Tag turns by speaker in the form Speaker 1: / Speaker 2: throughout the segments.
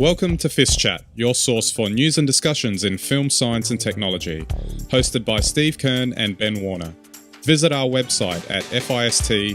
Speaker 1: Welcome to FiST Chat, your source for news and discussions in film science and technology, hosted by Steve Kern and Ben Warner. Visit our website at fistchat.com.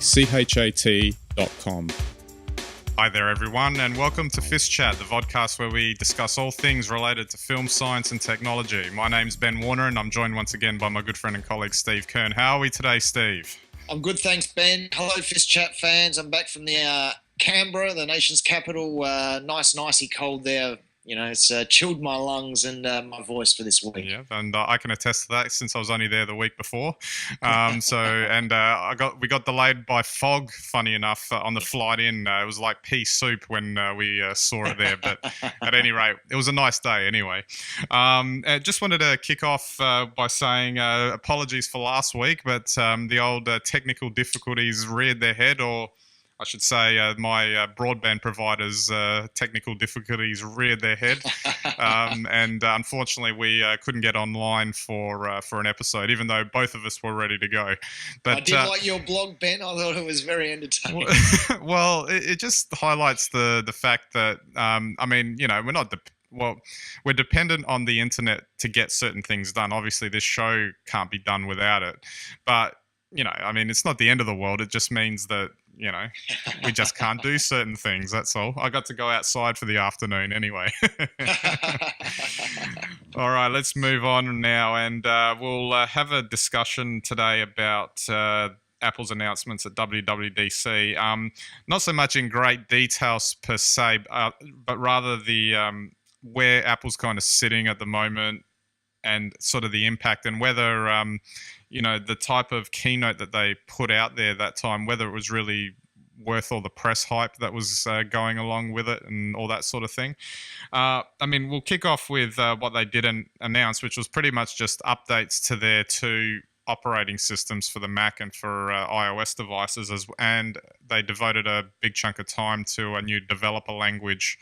Speaker 1: Hi there everyone, and welcome to FiST Chat, the vodcast where we discuss all things related to film science and technology. My name's Ben Warner and I'm joined once again by my good friend and colleague Steve Kern. How are we today, Steve?
Speaker 2: I'm good, thanks, Ben. Hello, FiST Chat fans. I'm back from the Canberra, the nation's capital. Nice and icy cold there. You know, it's chilled my lungs and my voice for this week.
Speaker 1: Yeah, and I can attest to that since I was only there the week before. We got delayed by fog. Funny enough, on the flight in, it was like pea soup when we saw it there. But at any rate, it was a nice day anyway. I just wanted to kick off by saying apologies for last week, but the old technical difficulties reared their head, or I should say my broadband provider's technical difficulties reared their head. And unfortunately, we couldn't get online for an episode, even though both of us were ready to go. But
Speaker 2: I did like your blog, Ben. I thought it was very entertaining.
Speaker 1: Well, it just highlights the fact that, we're dependent on the internet to get certain things done. Obviously, this show can't be done without it. But, it's not the end of the world. It just means that, we just can't do certain things. That's all. I got to go outside for the afternoon anyway. All right, let's move on now. And we'll have a discussion today about Apple's announcements at WWDC. Not so much in great details per se, but rather the where Apple's kind of sitting at the moment and sort of the impact, and whether the type of keynote that they put out there that time, whether it was really worth all the press hype that was going along with it and all that sort of thing. We'll kick off with what they didn't announce, which was pretty much just updates to their two operating systems for the Mac and for iOS devices, and they devoted a big chunk of time to a new developer language,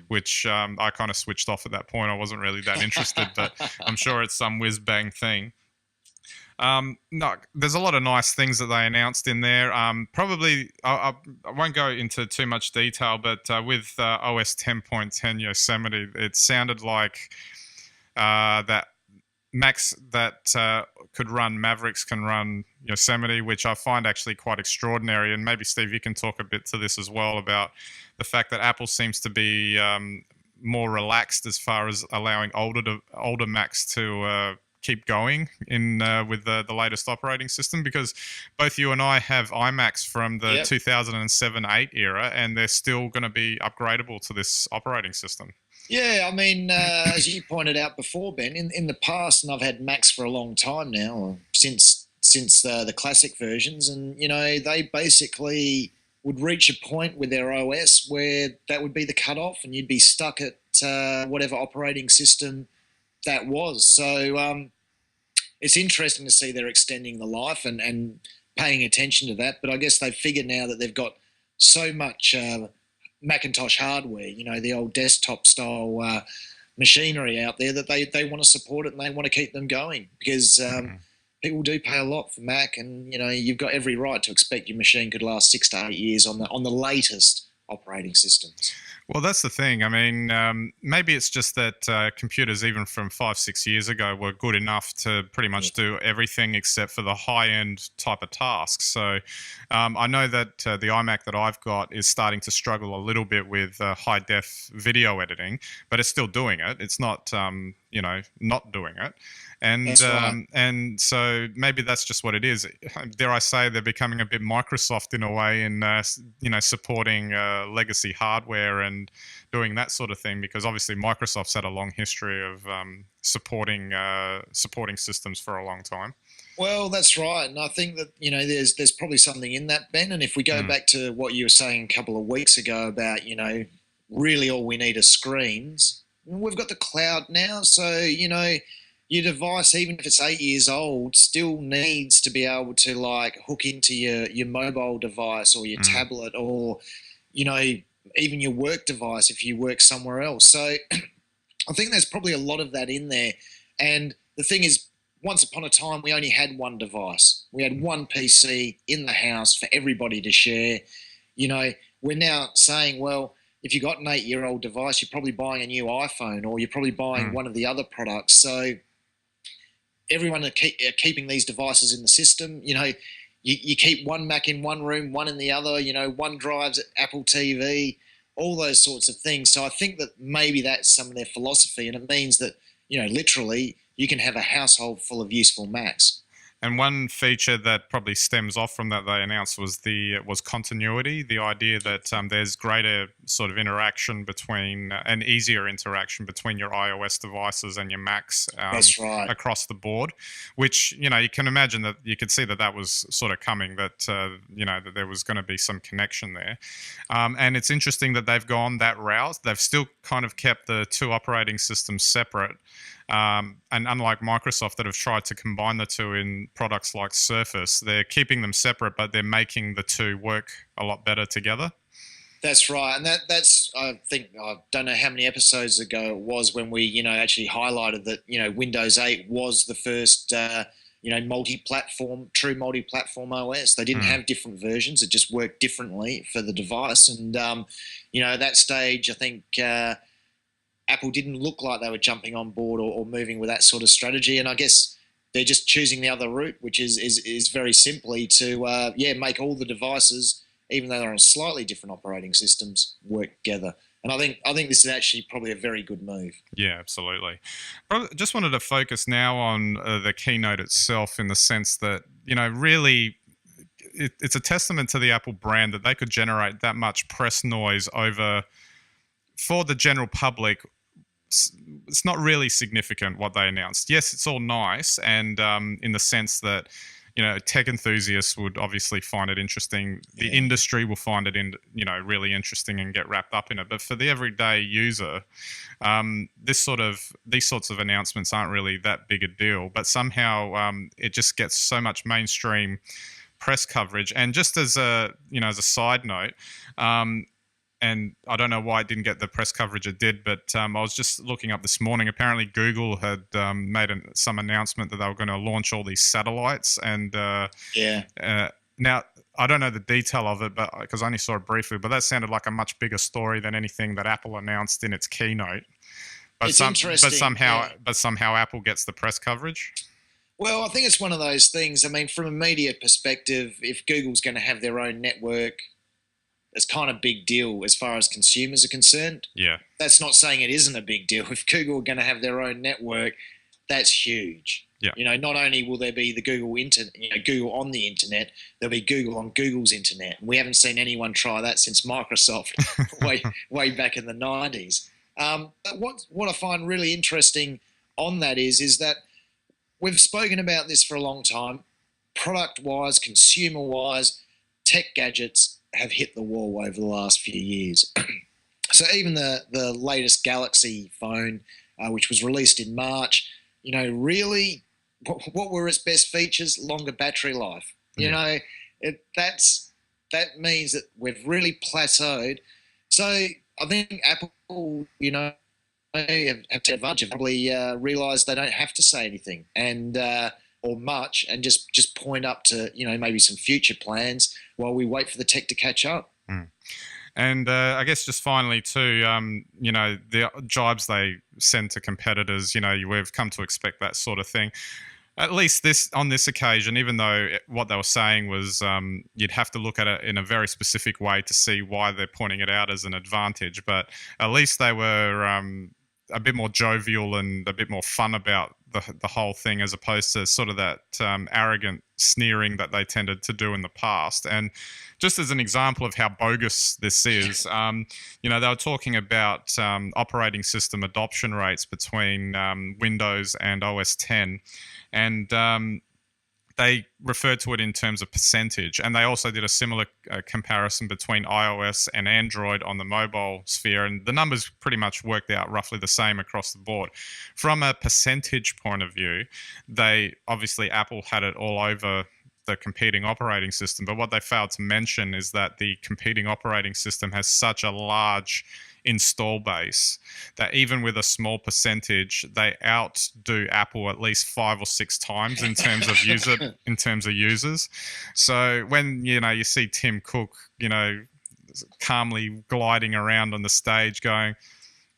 Speaker 1: which I kind of switched off at that point. I wasn't really that interested, but I'm sure it's some whiz-bang thing. No, there's a lot of nice things that they announced in there. Probably, I won't go into too much detail, but with OS 10.10 Yosemite, it sounded like that Macs that could run Mavericks can run Yosemite, which I find actually quite extraordinary. And maybe, Steve, you can talk a bit to this as well about the fact that Apple seems to be more relaxed as far as allowing older Macs to keep going in with the latest operating system, because both you and I have iMacs from the 2007-8 era, and they're still going to be upgradable to this operating system.
Speaker 2: Yeah, as you pointed out before, Ben, in the past, and I've had Macs for a long time now, since the classic versions, and they basically would reach a point with their OS where that would be the cutoff, and you'd be stuck at whatever operating system that was. So it's interesting to see they're extending the life and paying attention to that. But I guess they've figured now that they've got so much Macintosh hardware, the old desktop style machinery out there, that they want to support it and they want to keep them going, because people do pay a lot for Mac, and you've got every right to expect your machine could last 6 to 8 years on the latest operating systems.
Speaker 1: Well, that's the thing. Maybe it's just that computers, even from 5-6 years ago, were good enough to pretty much do everything except for the high-end type of tasks. So I know that the iMac that I've got is starting to struggle a little bit with high-def video editing, but it's still doing it. It's not, not doing it. And
Speaker 2: right.
Speaker 1: And so maybe that's just what it is. Dare I say, they're becoming a bit Microsoft in a way, in supporting legacy hardware and doing that sort of thing, because obviously Microsoft's had a long history of supporting systems for a long time.
Speaker 2: Well, that's right, and I think that there's probably something in that, Ben. And if we go back to what you were saying a couple of weeks ago about really all we need are screens, we've got the cloud now, so your device, even if it's 8 years old, still needs to be able to hook into your mobile device or your tablet, or even your work device if you work somewhere else. So I think there's probably a lot of that in there. And the thing is, once upon a time, we only had one device. We had one PC in the house for everybody to share. We're now saying, well, if you've got an 8-year-old device, you're probably buying a new iPhone, or you're probably buying
Speaker 1: Mm.
Speaker 2: one of the other products. So everyone are keeping these devices in the system. You keep one Mac in one room, one in the other. One drives Apple TV, all those sorts of things. So I think that maybe that's some of their philosophy, and it means that literally you can have a household full of useful Macs.
Speaker 1: And one feature that probably stems off from that they announced was continuity. The idea that there's greater sort of interaction between an easier interaction between your iOS devices and your Macs
Speaker 2: That's right.
Speaker 1: across the board. Which you can imagine that you could see that was sort of coming. That that there was going to be some connection there. And it's interesting that they've gone that route. They've still kind of kept the two operating systems separate. And unlike Microsoft that have tried to combine the two in products like Surface, they're keeping them separate, but they're making the two work a lot better together.
Speaker 2: That's right, and that's I think I don't know how many episodes ago it was when we actually highlighted that Windows 8 was the first multi-platform, true multi-platform OS. They didn't have different versions; it just worked differently for the device. And at that stage, I think Apple didn't look like they were jumping on board or moving with that sort of strategy. And I guess they're just choosing the other route, which is very simply to make all the devices, even though they're on slightly different operating systems, work together. And I think this is actually probably a very good move.
Speaker 1: Yeah, absolutely. Just wanted to focus now on the keynote itself, in the sense that really it's a testament to the Apple brand that they could generate that much press noise over. For the general public, it's not really significant what they announced. Yes, it's all nice, and in the sense that tech enthusiasts would obviously find it interesting. The industry will find it really interesting and get wrapped up in it. But for the everyday user, these sorts of announcements aren't really that big a deal. But somehow it just gets so much mainstream press coverage. And just as a side note. And I don't know why it didn't get the press coverage it did, but I was just looking up this morning. Apparently, Google had made some announcement that they were going to launch all these satellites. And now I don't know the detail of it, but because I only saw it briefly, but that sounded like a much bigger story than anything that Apple announced in its keynote. But
Speaker 2: it's interesting.
Speaker 1: But somehow Apple gets the press coverage.
Speaker 2: Well, I think it's one of those things. I mean, from a media perspective, if Google's going to have their own network, it's kind of a big deal as far as consumers are concerned.
Speaker 1: Yeah.
Speaker 2: That's not saying it isn't a big deal. If Google are going to have their own network, that's huge.
Speaker 1: Yeah.
Speaker 2: Not only will there be the Google Google on the internet, there'll be Google on Google's internet. And we haven't seen anyone try that since Microsoft way back in the 90s. But what I find really interesting on that is that we've spoken about this for a long time. Product-wise, consumer-wise, tech gadgets have hit the wall over the last few years. So even the latest Galaxy phone, which was released in March, really, what were its best features? Longer battery life. That means that we've really plateaued. So I think Apple, have taken advantage of, probably realised they don't have to say anything or much, and just point up to maybe some future plans while we wait for the tech to catch up.
Speaker 1: And I guess just finally too, the jibes they send to competitors, we've come to expect that sort of thing. At least on this occasion, even though what they were saying was you'd have to look at it in a very specific way to see why they're pointing it out as an advantage, but at least they were a bit more jovial and a bit more fun about the whole thing, as opposed to sort of that arrogant sneering that they tended to do in the past. And just as an example of how bogus this is, they were talking about operating system adoption rates between Windows and OS 10, and they referred to it in terms of percentage, and they also did a similar comparison between iOS and Android on the mobile sphere, and the numbers pretty much worked out roughly the same across the board. From a percentage point of view, Apple had it all over the competing operating system, but what they failed to mention is that the competing operating system has such a large install base that even with a small percentage, they outdo Apple at least 5 or 6 times in terms of users. So when you see Tim Cook calmly gliding around on the stage going,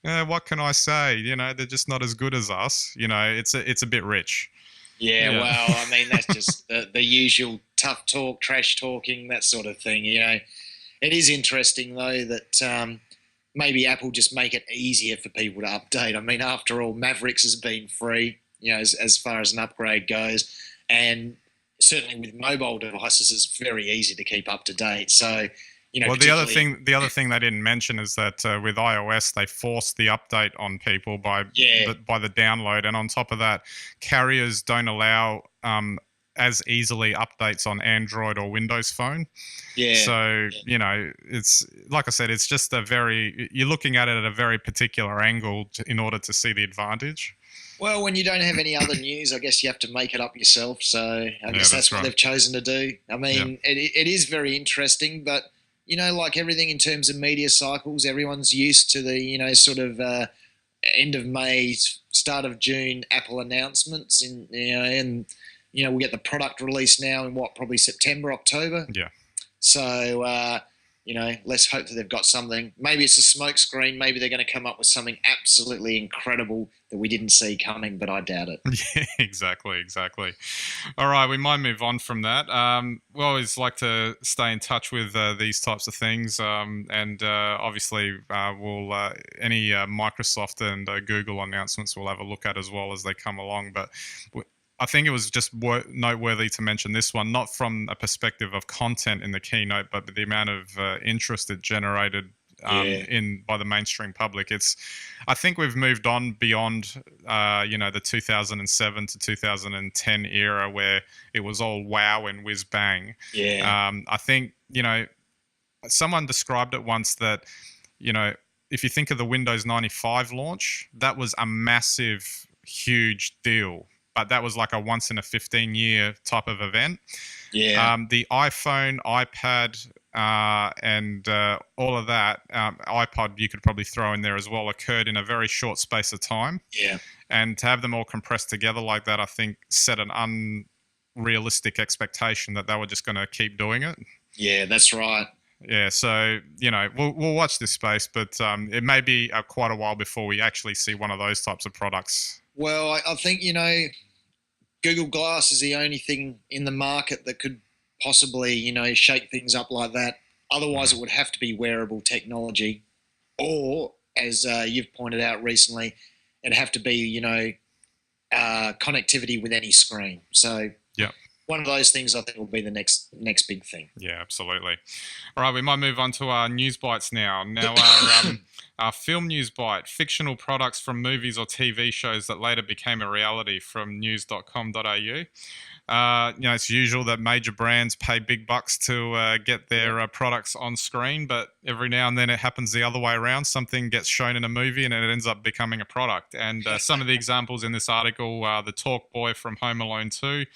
Speaker 1: what can I say? They're just not as good as us. It's a bit rich.
Speaker 2: Yeah, well, I mean, that's just the usual tough talk, trash talking, that sort of thing. It is interesting, though, that maybe Apple just make it easier for people to update. I mean, after all, Mavericks has been free, as far as an upgrade goes. And certainly with mobile devices, it's very easy to keep up to date. So,
Speaker 1: well, the other thing they didn't mention is that with iOS they forced the update on people by the download, and on top of that, carriers don't allow as easily updates on Android or Windows Phone.
Speaker 2: Yeah.
Speaker 1: So it's like I said, it's just you're looking at it at a very particular angle in order to see the advantage.
Speaker 2: Well, when you don't have any other news, I guess you have to make it up yourself. So I guess that's what they've chosen to do. I mean, it is very interesting, but like everything in terms of media cycles, everyone's used to the, sort of end of May, start of June Apple announcements, and we'll get the product release now in probably September, October.
Speaker 1: Yeah.
Speaker 2: So, let's hope that they've got something. Maybe it's a smoke screen. Maybe they're going to come up with something absolutely incredible that we didn't see coming, but I doubt it.
Speaker 1: Yeah, exactly. All right, we might move on from that. We always like to stay in touch with these types of things, and obviously we'll any Microsoft and Google announcements we'll have a look at as well as they come along. But I think it was just noteworthy to mention this one, not from a perspective of content in the keynote, but the amount of interest it generated by the mainstream public. I think we've moved on beyond, the 2007 to 2010 era where it was all wow and whiz bang.
Speaker 2: Yeah.
Speaker 1: I think, someone described it once that, if you think of the Windows 95 launch, that was a massive, huge deal. But that was like a once in a 15-year type of event.
Speaker 2: Yeah.
Speaker 1: The iPhone, iPad, and all of that, iPod you could probably throw in there as well, occurred in a very short space of time.
Speaker 2: Yeah.
Speaker 1: And to have them all compressed together like that, I think set an unrealistic expectation that they were just going to keep doing it.
Speaker 2: Yeah, that's right.
Speaker 1: Yeah, so, we'll watch this space, but it may be quite a while before we actually see one of those types of products.
Speaker 2: Well, I think, Google Glass is the only thing in the market that could possibly, shake things up like that. Otherwise, it would have to be wearable technology. Or, as you've pointed out recently, it'd have to be, connectivity with any screen. So, one of those things I think will be the next big thing.
Speaker 1: Yeah, absolutely. All right, we might move on to our news bites now. Now, our film news bite, fictional products from movies or TV shows that later became a reality, from news.com.au. It's usual that major brands pay big bucks to get their products on screen, but every now and then it happens the other way around. Something gets shown in a movie and it ends up becoming a product. And some of the examples in this article are the Talk Boy from Home Alone 2,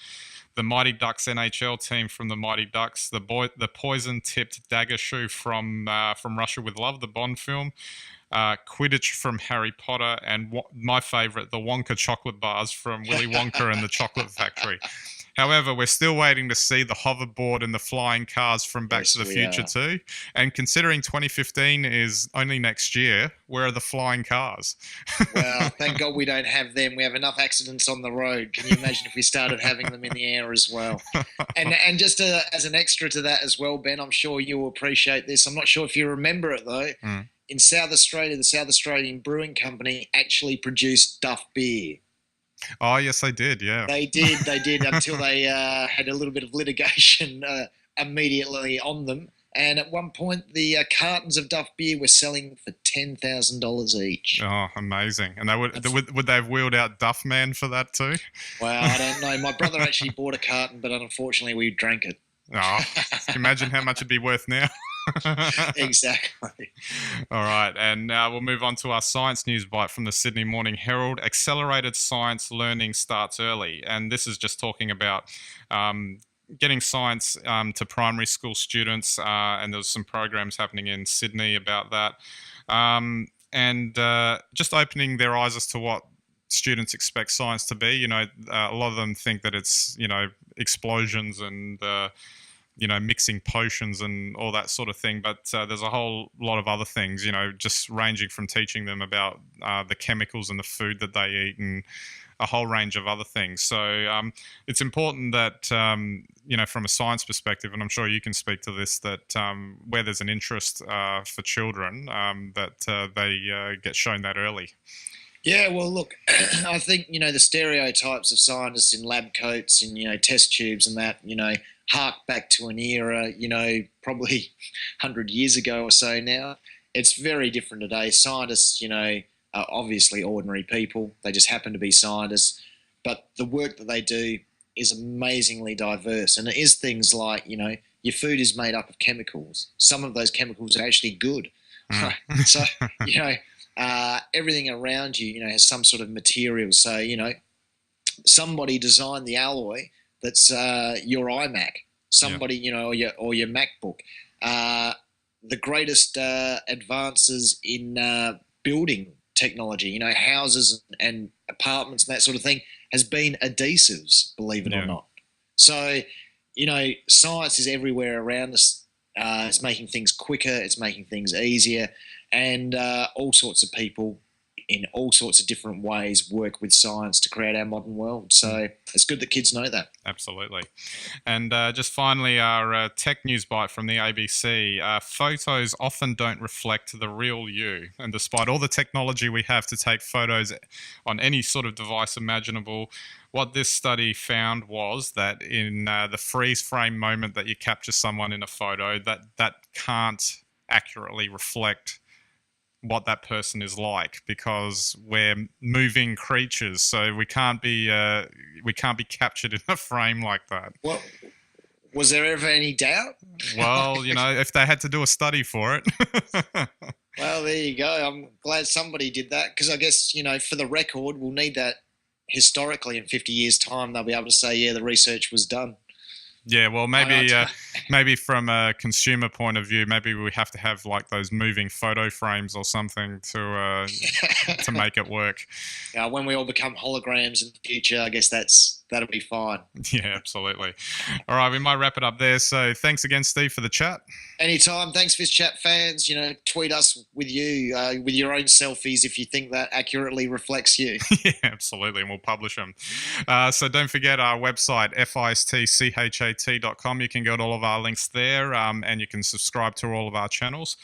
Speaker 1: the Mighty Ducks NHL team from the Mighty Ducks, the poison-tipped dagger shoe from Russia with Love, the Bond film, Quidditch from Harry Potter, and my favourite, the Wonka chocolate bars from Willy Wonka and the Chocolate Factory. However, we're still waiting to see the hoverboard and the flying cars from Back to the Future too. And considering 2015 is only next year, where are the flying cars?
Speaker 2: Well, thank God we don't have them. We have enough accidents on the road. Can you imagine if we started having them in the air as well? And just as an extra to that as well, Ben, I'm sure you'll appreciate this. I'm not sure if you remember it though. In South Australia, the South Australian Brewing Company actually produced Duff beer.
Speaker 1: Oh, yes, they did, yeah.
Speaker 2: They did, until they had a little bit of litigation immediately on them. And at one point, the cartons of Duff beer were selling for $10,000 each.
Speaker 1: Oh, amazing. And would they have wheeled out Duff Man for that too?
Speaker 2: Well, I don't know. My brother actually bought a carton, but unfortunately we drank it.
Speaker 1: Oh, imagine how much it'd be worth now.
Speaker 2: Exactly.
Speaker 1: All right, and now we'll move on to our science news bite from the Sydney Morning Herald. Accelerated science learning starts early, and this is just talking about getting science to primary school students, and there's some programs happening in Sydney about that, and just opening their eyes as to what students expect science to be. A lot of them think that it's explosions and mixing potions and all that sort of thing. But there's a whole lot of other things, just ranging from teaching them about the chemicals in the food that they eat and a whole range of other things. So it's important that, from a science perspective, and I'm sure you can speak to this, that where there's an interest for children, that they get shown that early.
Speaker 2: Yeah, well, look, I think, the stereotypes of scientists in lab coats and, test tubes and that, hark back to an era, probably 100 years ago or so now. It's very different today. Scientists, are obviously ordinary people. They just happen to be scientists. But the work that they do is amazingly diverse. And it is things like, your food is made up of chemicals. Some of those chemicals are actually good. So, everything around you, has some sort of material. So, somebody designed the alloy that's your iMac. Somebody, or your MacBook. The greatest advances in building technology, houses and apartments and that sort of thing, has been adhesives, believe it or not. So, science is everywhere around us. It's making things quicker, it's making things easier, and all sorts of people in all sorts of different ways work with science to create our modern world. So it's good that kids know that.
Speaker 1: Absolutely. And just finally, our tech news bite from the ABC. Photos often don't reflect the real you. And despite all the technology we have to take photos on any sort of device imaginable, what this study found was that in the freeze frame moment that you capture someone in a photo, that can't accurately reflect what that person is like, because we're moving creatures, so we can't be captured in a frame like that.
Speaker 2: Well, was there ever any doubt?
Speaker 1: Well, if they had to do a study for it.
Speaker 2: Well, there you go. I'm glad somebody did that, because I guess, for the record, we'll need that historically in 50 years' time. They'll be able to say, yeah, the research was done.
Speaker 1: Yeah, well, maybe from a consumer point of view, maybe we have to have like those moving photo frames or something to make it work.
Speaker 2: When we all become holograms in the future, I guess that'll be fine.
Speaker 1: Yeah, absolutely. All right, we might wrap it up there. So thanks again, Steve, for the chat.
Speaker 2: Anytime. Thanks, FiST Chat fans. Tweet us with your own selfies if you think that accurately reflects you.
Speaker 1: Yeah, absolutely, and we'll publish them. So don't forget our website, fistchat.com. You can go to all of our links there, and you can subscribe to all of our channels.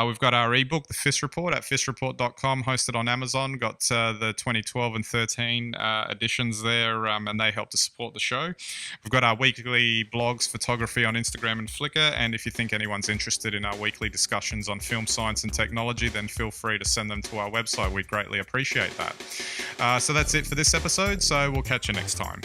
Speaker 1: We've got our ebook, The FiST Report, at fistreport.com, hosted on Amazon. Got the 2012 and 13 editions there, and they help to support the show. We've got our weekly blogs, photography on Instagram and Flickr, and if you think anyone's interested in our weekly discussions on film science and technology, then feel free to send them to our website. We'd greatly appreciate that. So that's it for this episode, so we'll catch you next time.